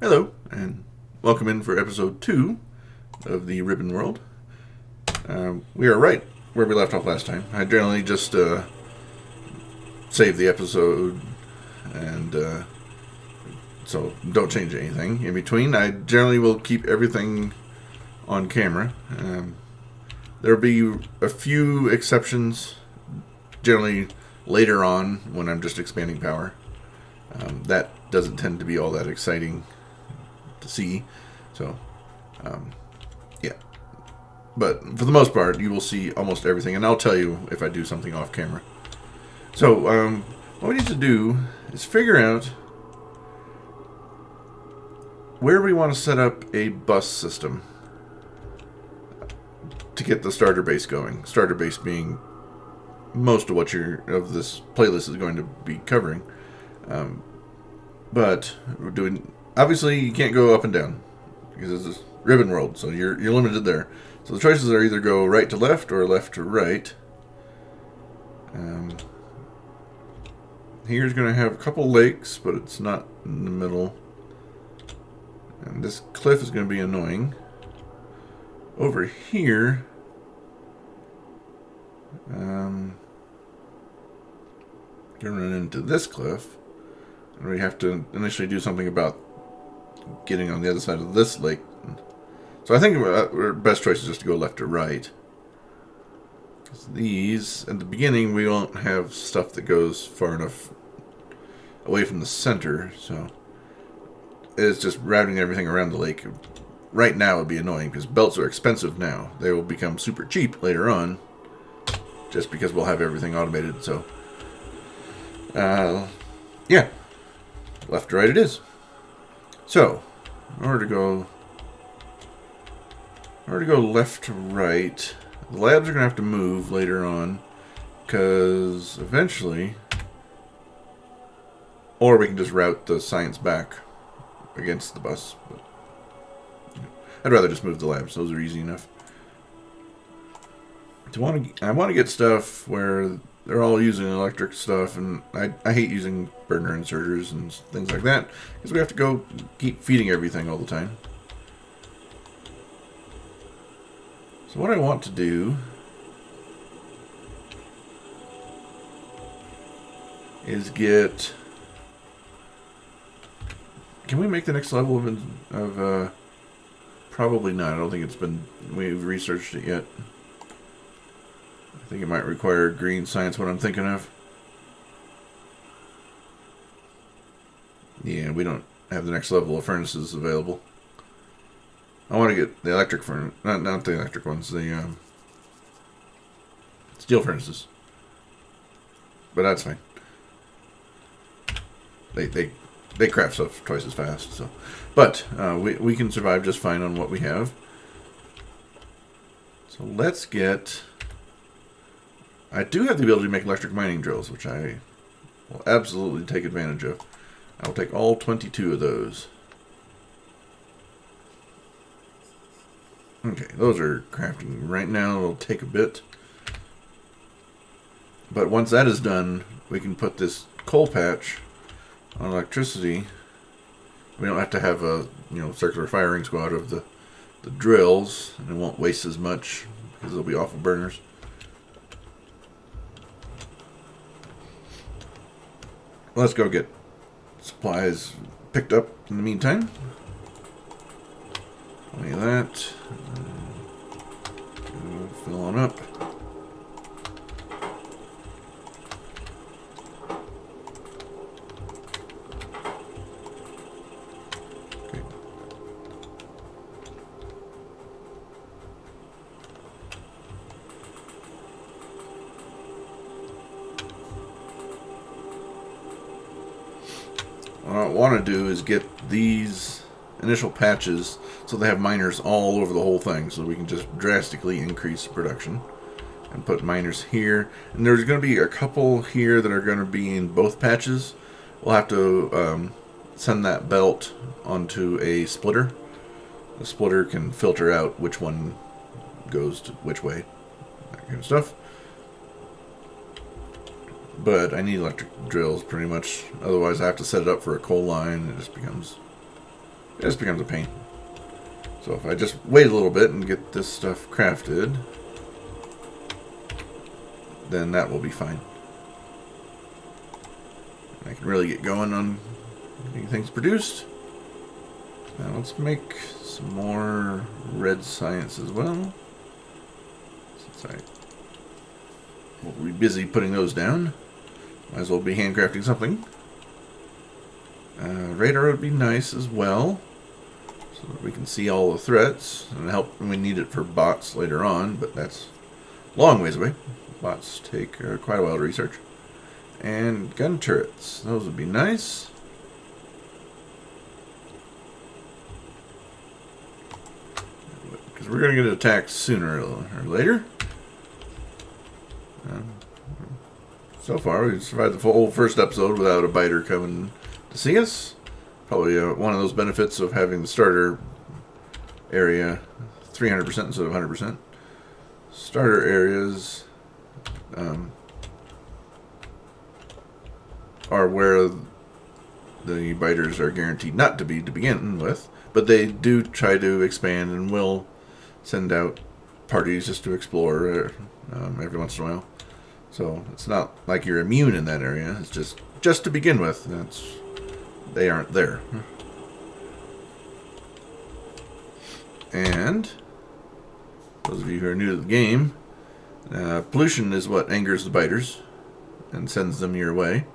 Hello, and welcome in for episode 2 of the Ribbon World. We are right where we left off last time. I generally just save the episode, and so don't change anything in between. I generally will keep everything on camera. There will be a few exceptions, generally later on when I'm just expanding power. That doesn't tend to be all that exciting to see, so yeah, but for the most part you will see almost everything, and I'll tell you if I do something off camera. So what we need to do is figure out where we want to set up a bus system to get the starter base going. Starter base being most of what this playlist is going to be covering, but we're doing. Obviously, you can't go up and down because it's a ribbon world, so you're limited there. So the choices are either go right to left or left to right. Here's going to have a couple lakes, but it's not in the middle. And this cliff is going to be annoying. Over here, going to run into this cliff, and we have to initially do something about getting on the other side of this lake. So I think our best choice is just to go left to right. Because these, at the beginning, we won't have stuff that goes far enough away from the center, so it's just routing everything around the lake. Right now it would be annoying because belts are expensive now. They will become super cheap later on, just because we'll have everything automated. So yeah, left to right it is. So, in order to go left to right, the labs are going to have to move later on, because eventually, or we can just route the science back against the bus. But I'd rather just move the labs; those are easy enough. I want to get stuff where they're all using electric stuff, and I hate using burner inserters and things like that, because we have to go keep feeding everything all the time. So what I want to do is get... Can we make the next level of probably not. I don't think we've researched it yet. I think it might require green science, what I'm thinking of. Yeah, we don't have the next level of furnaces available. I want to get the electric furnace, not the electric ones, the steel furnaces. But that's fine. They craft stuff twice as fast, so. But we can survive just fine on what we have. So let's get... I do have the ability to make electric mining drills, which I will absolutely take advantage of. I will take all 22 of those. Okay, those are crafting right now. It'll take a bit. But once that is done, we can put this coal patch on electricity. We don't have to have a circular firing squad of the drills, and it won't waste as much because it'll be off of burners. Let's go get supplies picked up in the meantime. Plenty of that. Fill on up. Okay. What I want to do is get these initial patches so they have miners all over the whole thing, so we can just drastically increase production and put miners here. And there's going to be a couple here that are going to be in both patches. We'll have to send that belt onto a splitter. The splitter can filter out which one goes to which way, that kind of stuff. But I need electric drills pretty much. Otherwise I have to set it up for a coal line. It just becomes it just becomes a pain. So if I just wait a little bit and get this stuff crafted, then that will be fine. I can really get going on getting things produced. Now let's make some more red science as well. Since I will be busy putting those down, might as well be handcrafting something. Radar would be nice as well, so that we can see all the threats and help when we need it for bots later on, but that's a long ways away. Bots take quite a while to research. And gun turrets, those would be nice. Because we're going to get attacked sooner or later. So far, we've survived the whole first episode without a biter coming to see us. Probably one of those benefits of having the starter area 300% instead of 100%. Starter areas are where the biters are guaranteed not to be to begin with, but they do try to expand and will send out parties just to explore every once in a while. So it's not like you're immune in that area. It's just to begin with. They aren't there. And those of you who are new to the game, pollution is what angers the biters and sends them your way.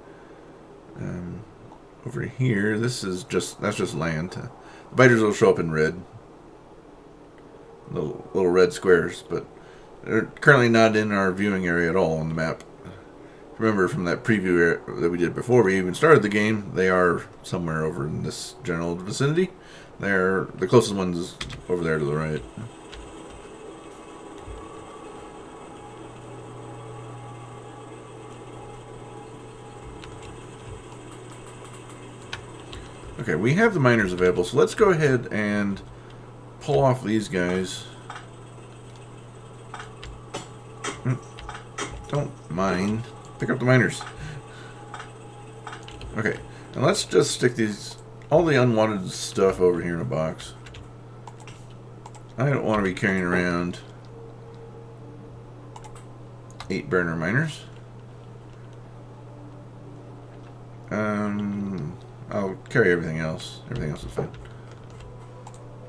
Over here, that's just land. The biters will show up in red, little red squares, but they're currently not in our viewing area at all on the map. Remember from that preview that we did before we even started the game, they are somewhere over in this general vicinity. They're the closest ones over there to the right. Okay, we have the miners available, so let's go ahead and pull off these guys. Don't mind. Pick up the miners. Okay, and let's just stick all the unwanted stuff over here in a box. I don't want to be carrying around 8 burner miners. I'll carry everything else. Everything else is fine.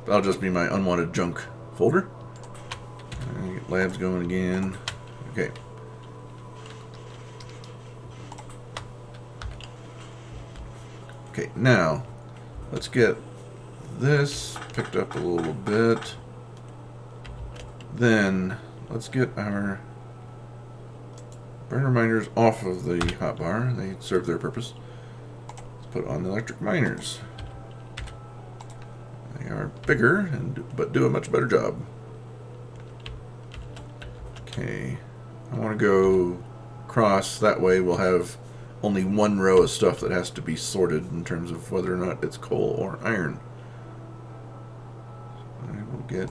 That'll just be my unwanted junk folder. Get labs going again. Okay. Okay, now let's get this picked up a little bit. Then let's get our burner miners off of the hotbar. They serve their purpose. Let's put on the electric miners. They are bigger but do a much better job. Okay, I want to go across. That way we'll have only one row of stuff that has to be sorted in terms of whether or not it's coal or iron. I will get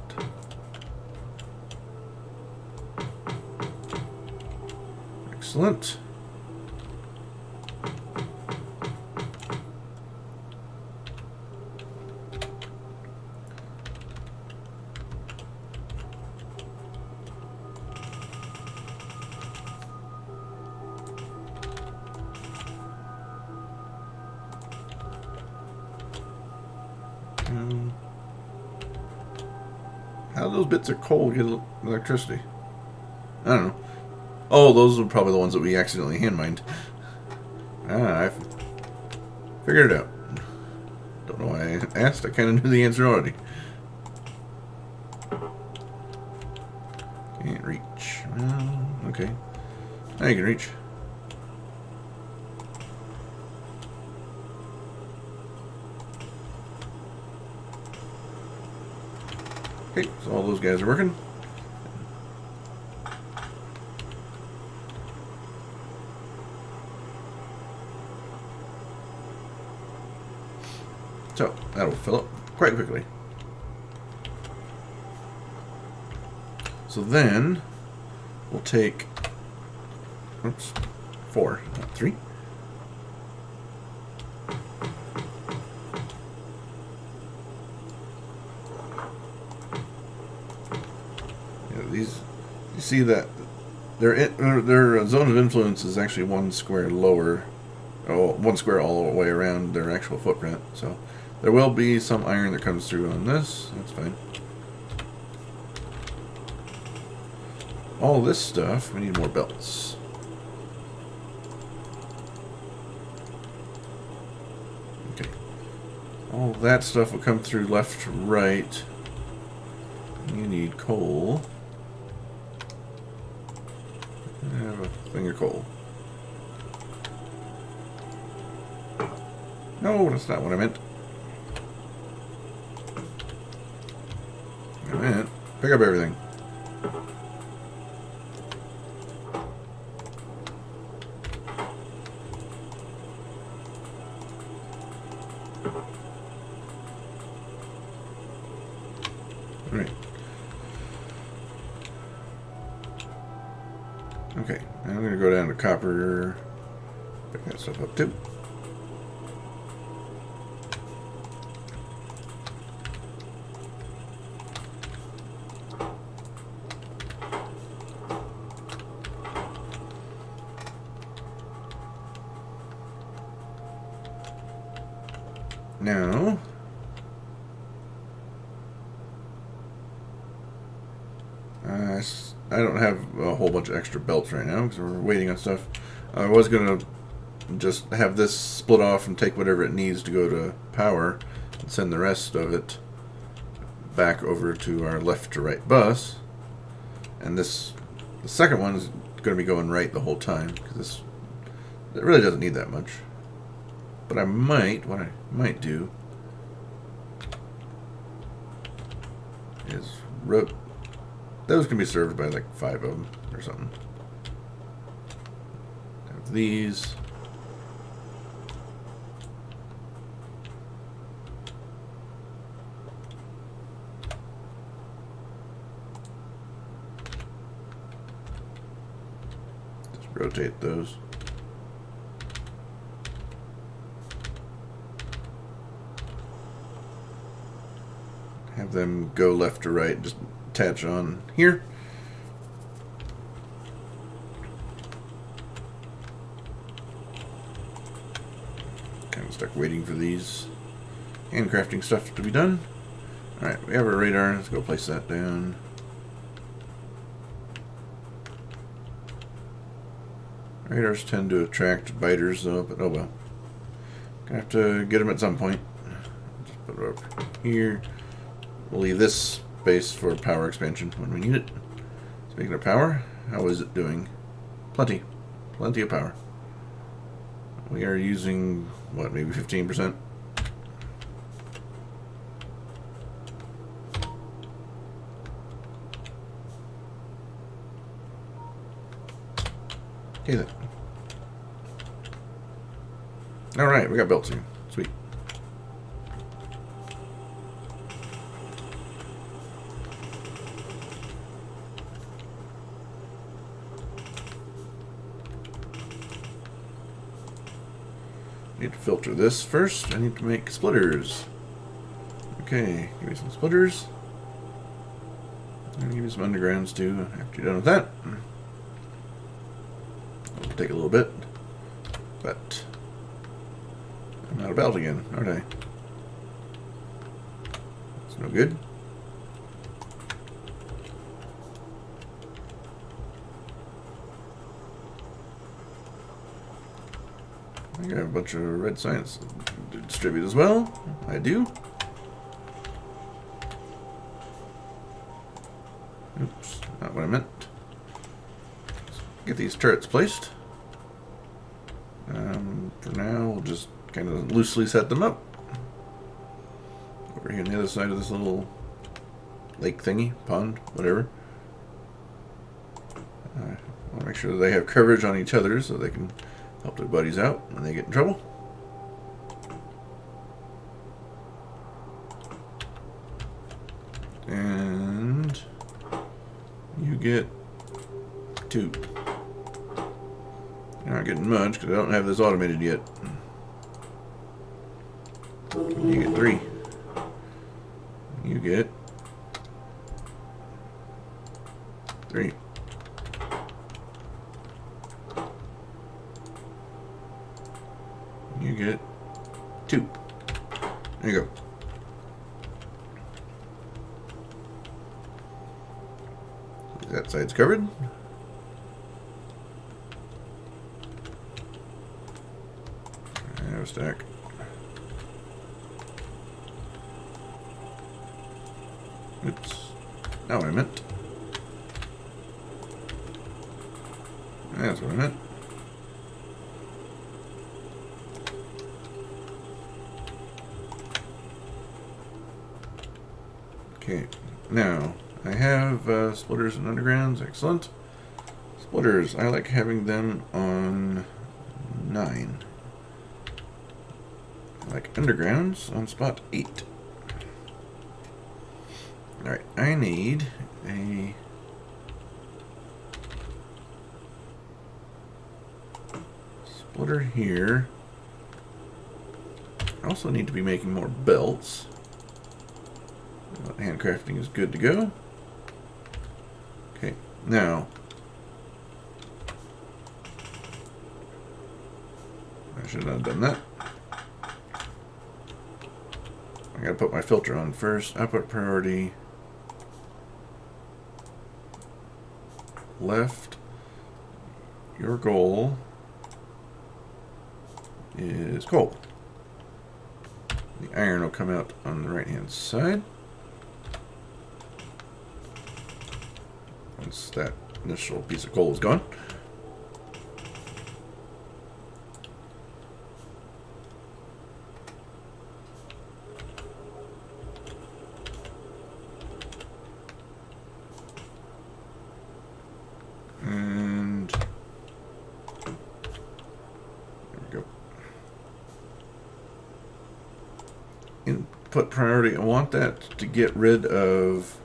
excellent. How do those bits of coal get electricity? I don't know. Oh, those are probably the ones that we accidentally hand mined. I figured it out. Don't know why I asked. I kind of knew the answer already. Can't reach. Well, okay. Now you can reach. Okay, so all those guys are working. So, that'll fill up quite quickly. So then, we'll take, 4, not 3. see that their zone of influence is actually one square lower, one square all the way around their actual footprint. So there will be some iron that comes through on this. That's fine. All this stuff, we need more belts. Okay. All that stuff will come through left to right. You need coal. I have a thing of coal. No, that's not what I meant. I meant pick up everything. Alright. Okay, now I'm going to go down to copper. Pick that stuff up too. Now, I don't have a whole bunch of extra belts right now because we're waiting on stuff. I was going to just have this split off and take whatever it needs to go to power and send the rest of it back over to our left to right bus. And the second one is going to be going right the whole time because it really doesn't need that much. But what I might do is those can be served by like 5 of them or something. Have these. Just rotate those. Have them go left to right, just attach on here. Kind of stuck waiting for these handcrafting stuff to be done. Alright, we have our radar. Let's go place that down. Radars tend to attract biters though, but oh well. Gonna have to get them at some point. Just put it over here. We'll leave this space for power expansion when we need it. Speaking of power, how is it doing? Plenty of power. We are using, what, maybe 15%? Okay then. Alright, we got belts here. Sweet. Need to filter this first. I need to make splitters. Okay, give me some splitters. And give me some undergrounds too after you're done with that. It'll take a little bit. But I'm out of belt again, aren't I? It's no good. I got a bunch of red science to distribute as well. I do. Oops, not what I meant. Let's get these turrets placed. For now, we'll just kind of loosely set them up. Over here on the other side of this little lake thingy, pond, whatever. I want to make sure that they have coverage on each other so they can help their buddies out when they get in trouble. And you get 2. You're not getting much because I don't have this automated yet. You get 3. You get 3. you get 2. There you go. That side's covered. I have a stack. Oops. Not what I meant. That's what I meant. Okay, now I have splitters and undergrounds. Excellent. Splitters, I like having them on 9. I like undergrounds on spot 8. Alright, I need a splitter here. I also need to be making more belts. Handcrafting is good to go. Okay, now I should not have done that. I gotta put my filter on first. Output priority left. Your goal is coal. The iron will come out on the right hand side. Once that initial piece of coal is gone. And there we go. Input priority, I want that to get rid of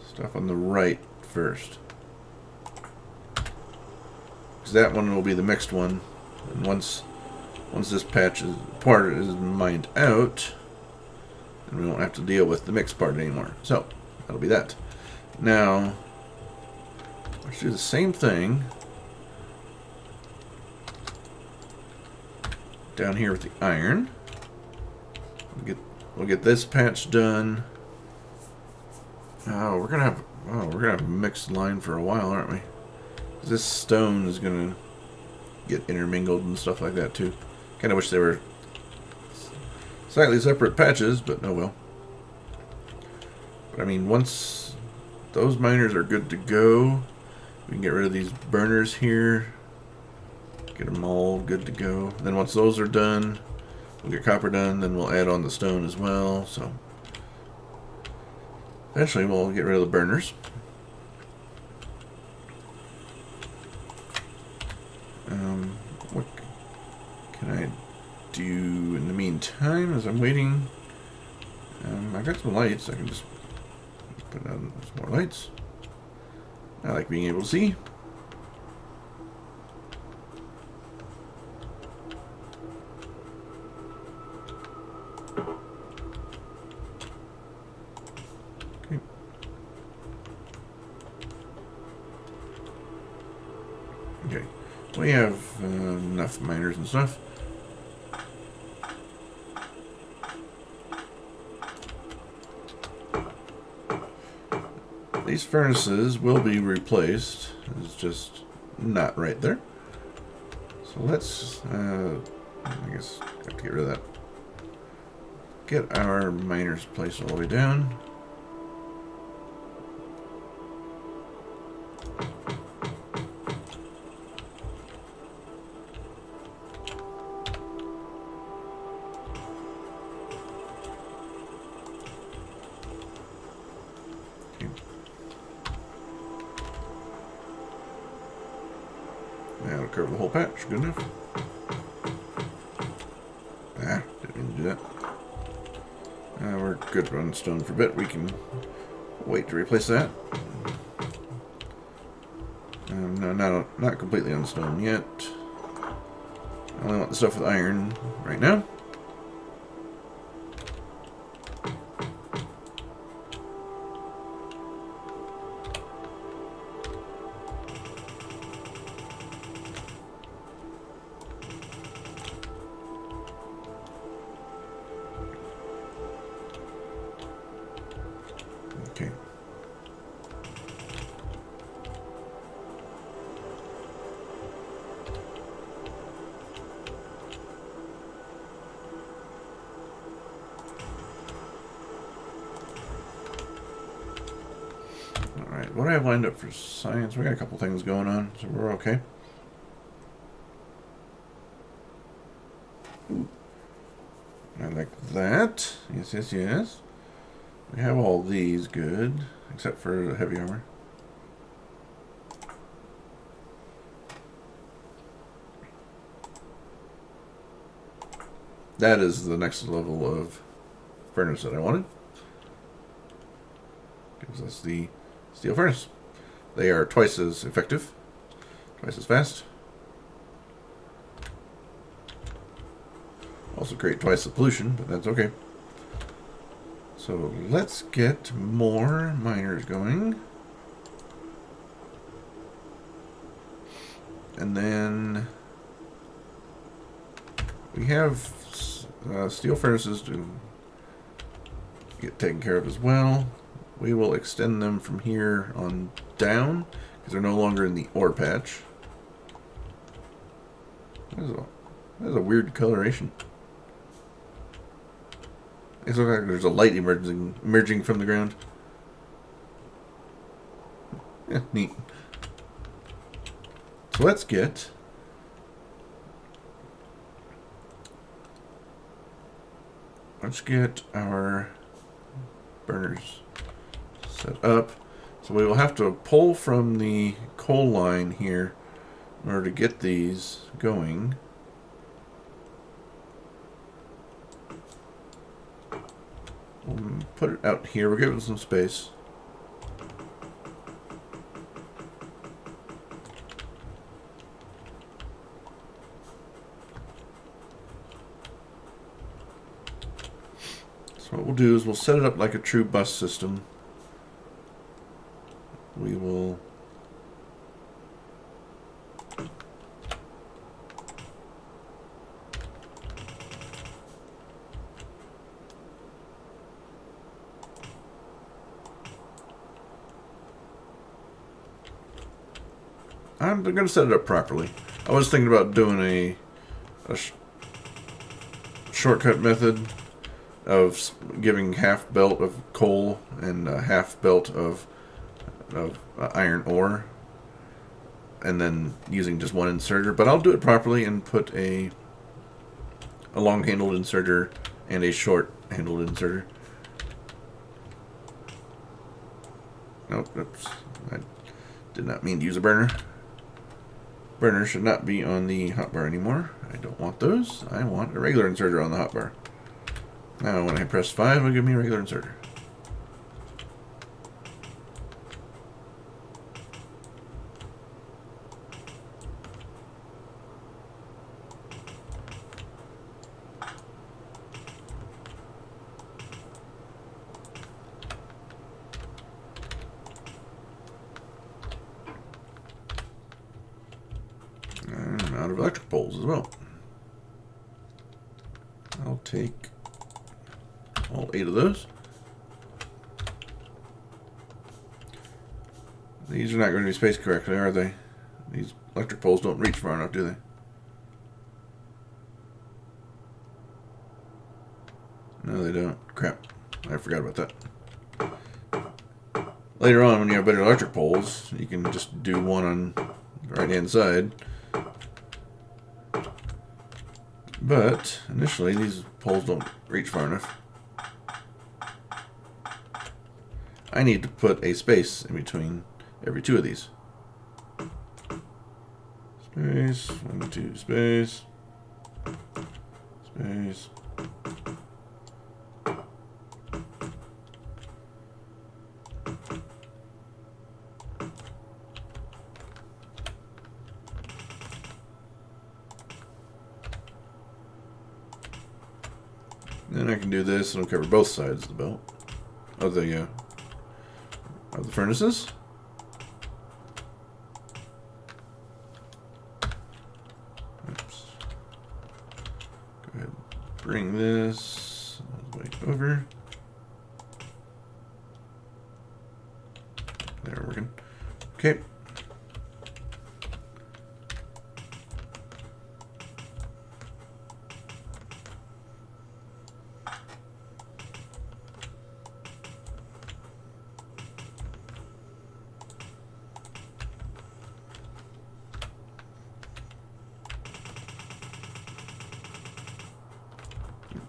stuff on the right first, because that one will be the mixed one, and once this part is mined out, then we won't have to deal with the mixed part anymore. So that'll be that. Now let's do the same thing down here with the iron. We'll get this patch done. Oh, we're gonna have a mixed line for a while, aren't we? This stone is gonna get intermingled and stuff like that too. Kind of wish they were slightly separate patches, but oh well. But I mean, once those miners are good to go, we can get rid of these burners here. Get them all good to go. Then once those are done, we'll get copper done. Then we'll add on the stone as well. So eventually we'll get rid of the burners. What can I do in the meantime as I'm waiting? I've got some lights. I can just put on some more lights. I like being able to see. Okay, we have enough miners and stuff. These furnaces will be replaced. It's just not right there. So let's, I guess, have to get rid of that. Get our miners placed all the way down. That'll cover the whole patch. Good enough. Didn't mean to do that. We're good on stone for a bit. We can wait to replace that. No, not completely on stone yet. I only want the stuff with iron right now. Okay. Alright, what do I have lined up for science? We got a couple things going on, so we're okay. Ooh. I like that. Yes, yes, yes. We have all these good, except for the heavy armor. That is the next level of furnace that I wanted. Gives us the steel furnace. They are twice as effective, twice as fast. Also create twice the pollution, but that's okay. So let's get more miners going. And then we have steel furnaces to get taken care of as well. We will extend them from here on down because they're no longer in the ore patch. That's a weird coloration. It looks like there's a light emerging from the ground. Yeah, neat. So let's get our burners set up. So we will have to pull from the coal line here in order to get these going. We'll put it out here. We'll give it some space. So what we'll do is we'll set it up like a true bus system. We will I'm going to set it up properly. I was thinking about doing a shortcut method of giving half belt of coal and half belt of iron ore, and then using just one inserter. But I'll do it properly and put a long-handled inserter and a short-handled inserter. Nope, oops. I did not mean to use a burner. Burner should not be on the hotbar anymore. I don't want those. I want a regular inserter on the hotbar. Now when I press 5, it'll give me a regular inserter. I'm out of electric poles as well. I'll take all 8 of those. These are not going to be spaced correctly, are they? These electric poles don't reach far enough, do they? No, they don't. Crap. I forgot about that. Later on, when you have better electric poles, you can just do one on the right-hand side. But initially, these poles don't reach far enough. I need to put a space in between every 2 of these. Space, 1, 2, space, space. Then I can do this and it'll cover both sides of the belt of the furnaces. Oops. Go ahead, bring this all the way over. Okay.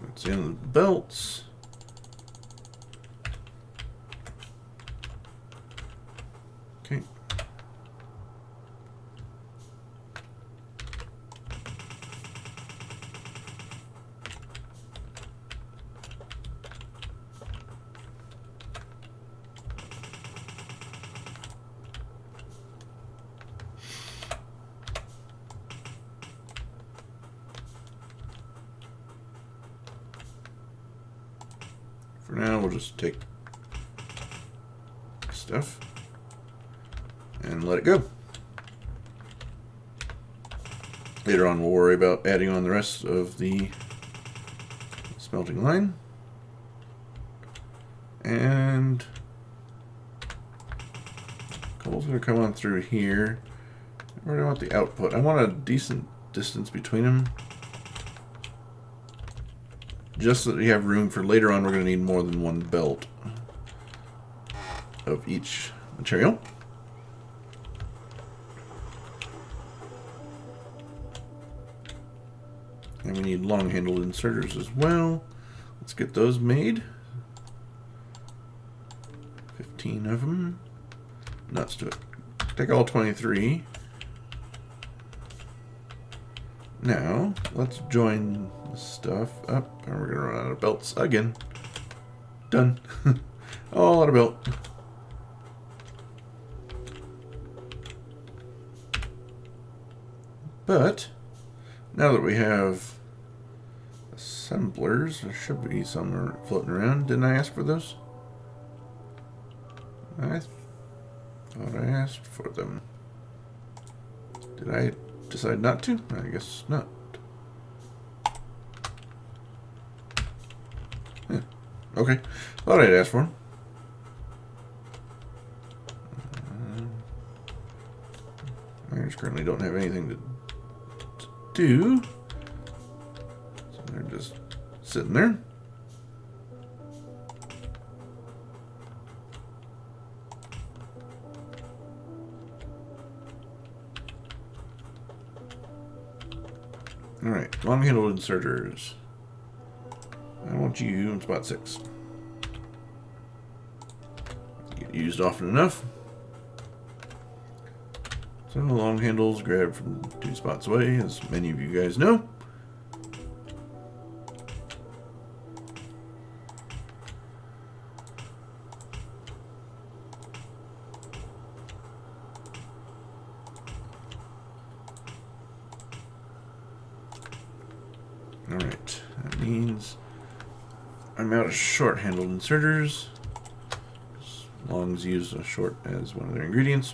That's the end of the belts. Okay. For now, we'll just take stuff and let it go. Later on, we'll worry about adding on the rest of the smelting line. And coal's going to come on through here. Where do I want the output? I want a decent distance between them. Just so that we have room for later on, we're going to need more than one belt of each material. And we need long-handled inserters as well. Let's get those made. 15 of them. Let's do it. Take all 23. Now, let's join the stuff up. And we're going to run out of belts again. Done. All out of belt. But, now that we have assemblers, there should be some floating around. Didn't I ask for those? I thought I asked for them. Did I decide not to? I guess not. Yeah. Okay. Thought I'd ask for them. I just currently don't have anything to do. So they're just sitting there. Alright, long-handled inserters. I want you in spot 6. Get used often enough. So the long handles grabbed from 2 spots away, as many of you guys know. Alright, that means I'm out of short-handled inserters. Longs use a short as one of their ingredients.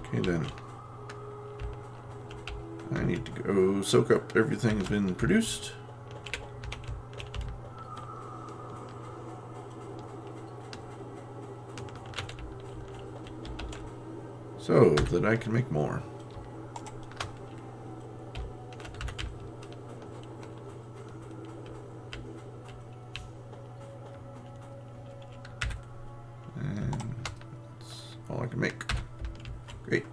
Okay then. I need to go soak up everything that's been produced. So that I can make more. And that's all I can make. Great.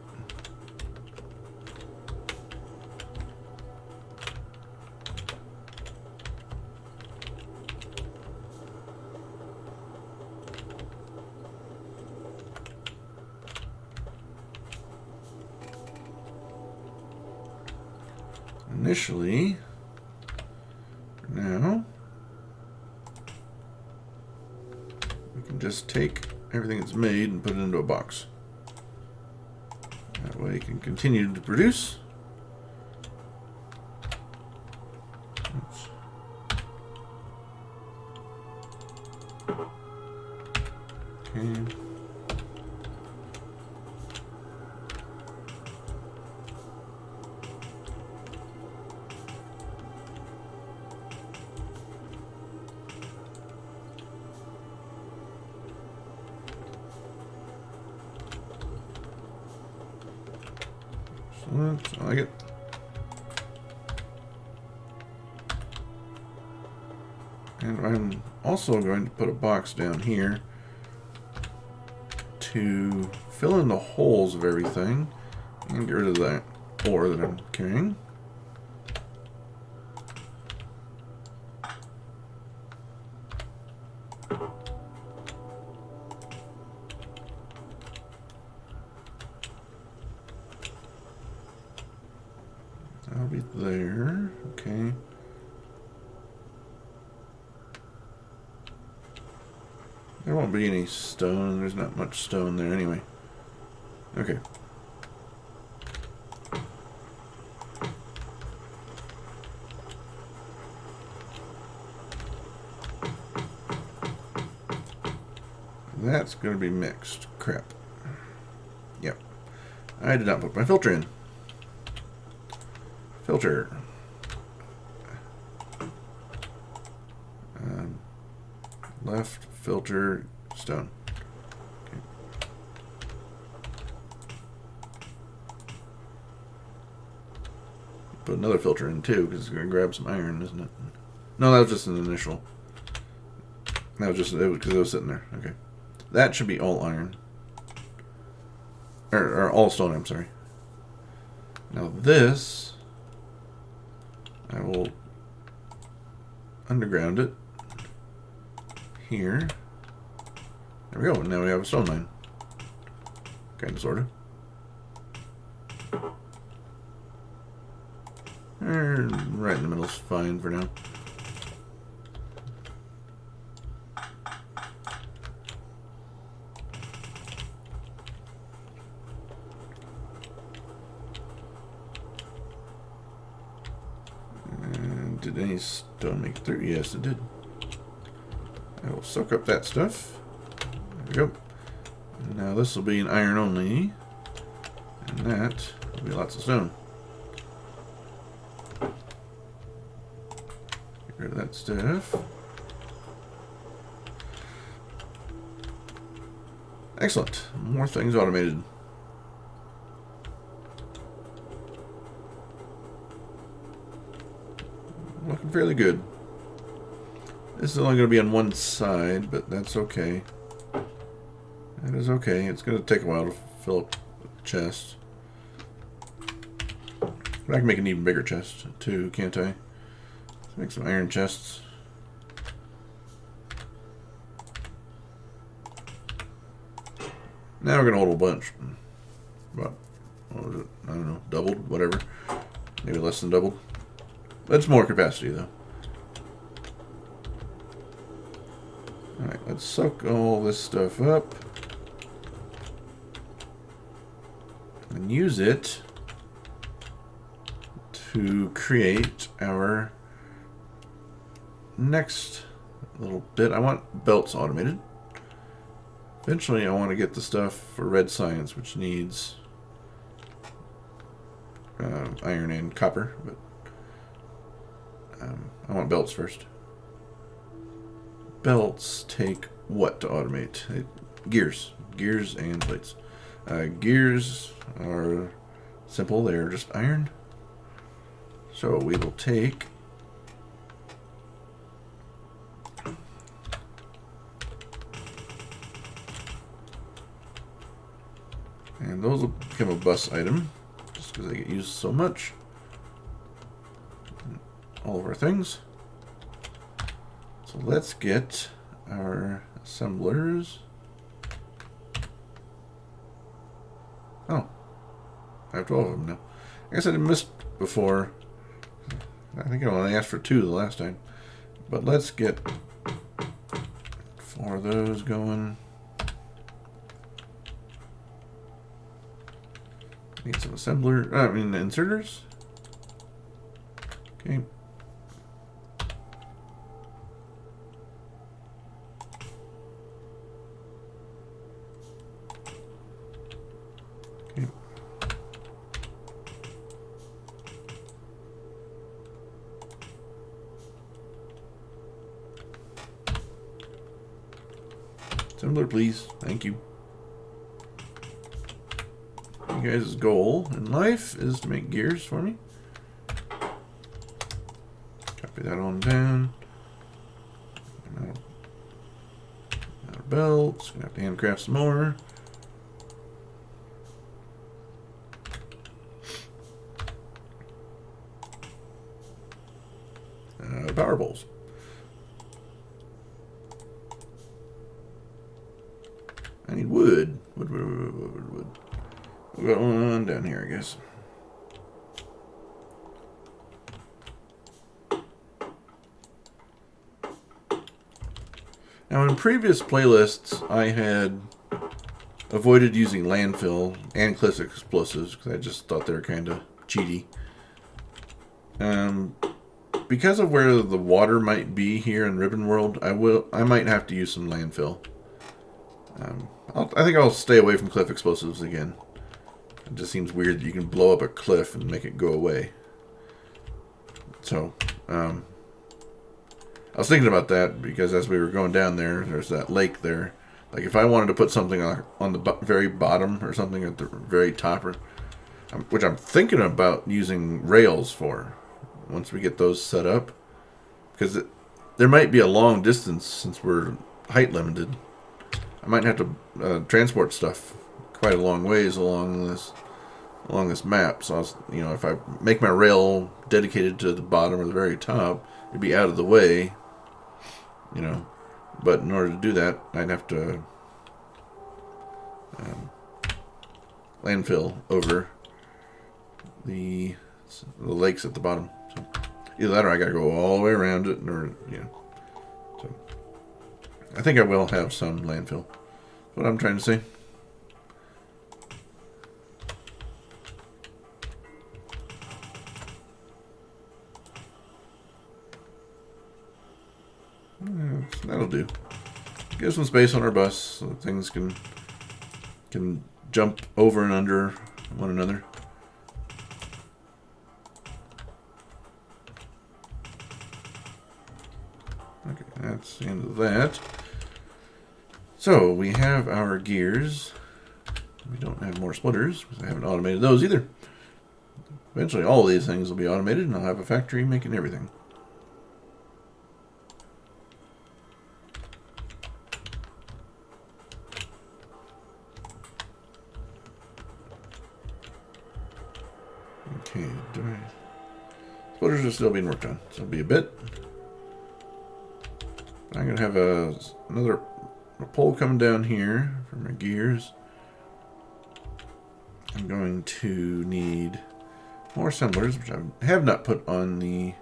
Initially, for now, we can just take everything that's made and put it into a box. That way it can continue to produce. Oops. Okay. Excellent. I like it. And I'm also going to put a box down here to fill in the holes of everything and get rid of that ore that I'm carrying. That'll be there. Okay. There won't be any stone. There's not much stone there anyway. Okay. That's going to be mixed. Crap. Yep. I did not put my filter in. Filter. Left filter stone. Okay. Put another filter in too because it's going to grab some iron, isn't it? No, that was just an initial. That was just because it was sitting there. Okay. That should be all iron. Or all stone, I'm sorry. Now this, I will underground it here. There we go. Now we have a stone mine. Kind of, sort of. Right in the middle is fine for now. Did any stone make it through? Yes, it did. I will soak up that stuff. There we go. And now this will be an iron only. And that will be lots of stone. Get rid of that stuff. Excellent. More things automated. Looking fairly good. This is only going to be on one side, but that's okay. That is okay. It's going to take a while to fill up the chest. But I can make an even bigger chest too, can't I? Let's make some iron chests. Now we're going to hold a bunch. About, what was it? I don't know, doubled, whatever. Maybe less than doubled. That's more capacity, though. Alright, let's soak all this stuff up. And use it to create our next little bit. I want belts automated. Eventually, I want to get the stuff for red science, which needs iron and copper, but I want belts first. Belts take what to automate? Gears. Gears and plates. Gears are simple. They're just iron. So we will take and those will become a bus item just because they get used so much. All of our things. So let's get our assemblers. Oh, I have 12 of them now. I guess I didn't miss before. I think I only asked for 2 the last time. But let's get 4 of those going. Need some inserters. Okay. Okay. Assembler, please. Thank you. There you you guys' goal in life is to make gears for me. Copy that on down. Out of belts. Gonna have to handcraft some more. Power bowls. I need wood. Wood. We've got one down here, I guess. Now, in previous playlists, I had avoided using landfill and cliff explosives because I just thought they were kind of cheaty. Because of where the water might be here in Ribbon World, I might have to use some landfill. I think I'll stay away from cliff explosives again. It just seems weird that you can blow up a cliff and make it go away. So, I was thinking about that because as we were going down there, there's that lake there. Like if I wanted to put something on the very bottom or something at the very top, which I'm thinking about using rails for once we get those set up. Because there might be a long distance since we're height limited. I might have to transport stuff quite a long ways along this map. So I was, if I make my rail dedicated to the bottom or the very top, it'd be out of the way. But in order to do that, I'd have to landfill over the lakes at the bottom. So either that or I gotta go all the way around it, So I think I will have some landfill. That's what I'm trying to say. That'll do. Give some space on our bus so that things can jump over and under one another. Okay, that's the end of that. So we have our gears. We don't have more splitters because I haven't automated those either. Eventually all of these things will be automated and I'll have a factory making everything. Okay, splitters are still being worked on, so it'll be a bit. I'm going to have another pole coming down here for my gears. I'm going to need more assemblers, which I have not put on the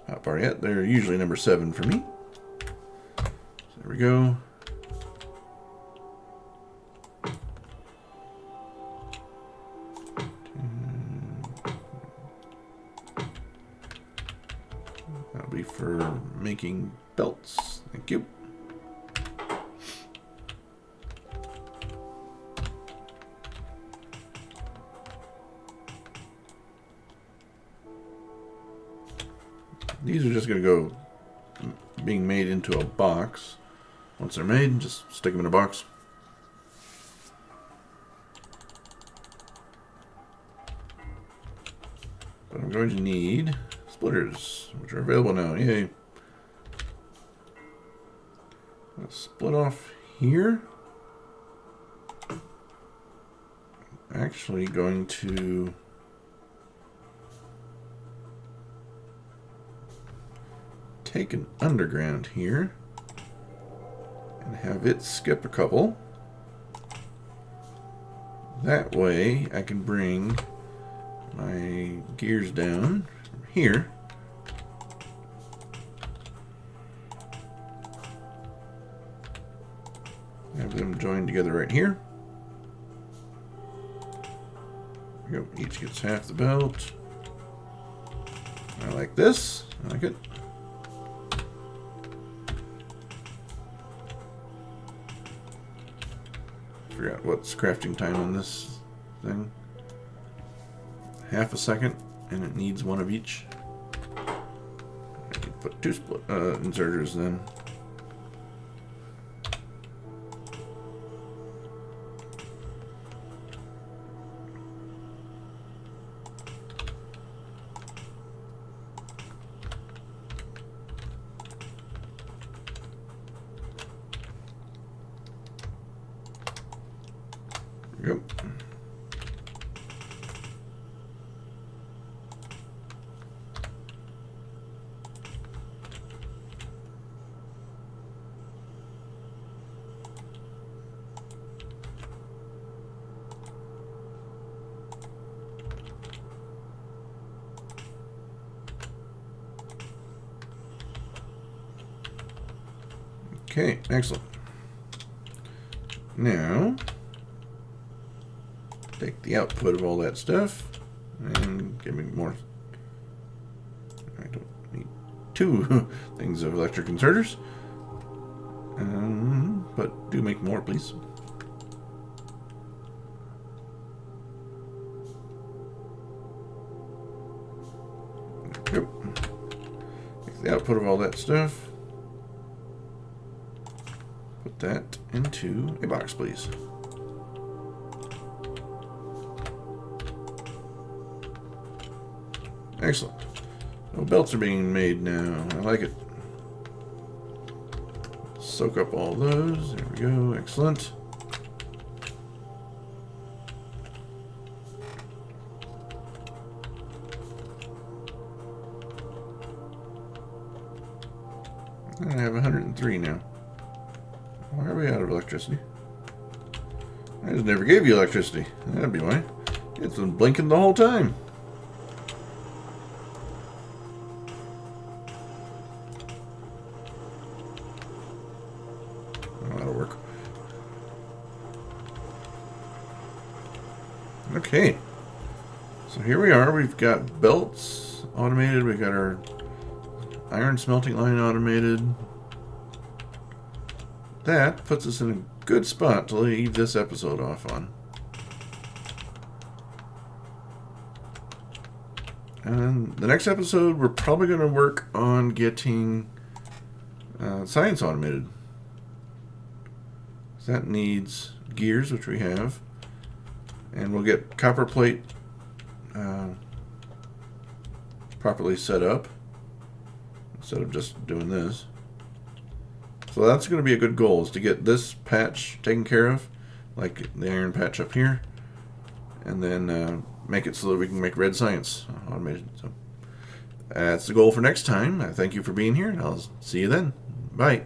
hot bar yet. They're usually number 7 for me. So there we go. That'll be for making belts. Thank you. These are just going to go being made into a box. Once they're made, just stick them in a box. But I'm going to need splitters, which are available now. Yay. Let's split off here. I'm actually going to take an underground here and have it skip a couple. That way I can bring my gears down from here. Have them joined together right here. There we go. Each gets half the belt. I like this. I like it. Forgot what's crafting time on this thing. Half a second, and it needs one of each. I can put 2 inserters then. Yep. Okay, excellent. Now, take the output of all that stuff and give me more. I don't need two things of electric inserters, but do make more, please. Yep. Take the output of all that stuff. Put that into a box, please. Excellent. So belts are being made now. I like it. Soak up all those. There we go. Excellent. I have 103 now. Why are we out of electricity? I just never gave you electricity. That'd be why. It's been blinking the whole time. Oh, that'll work. Okay. So here we are. We've got belts automated. We've got our iron smelting line automated. That puts us in a good spot to leave this episode off on. And the next episode, we're probably going to work on getting science automated. So that needs gears, which we have. And we'll get copper plate properly set up instead of just doing this. So that's going to be a good goal, is to get this patch taken care of, like the iron patch up here, and then make it so that we can make red science automated. So that's the goal for next time. I thank you for being here, and I'll see you then. Bye.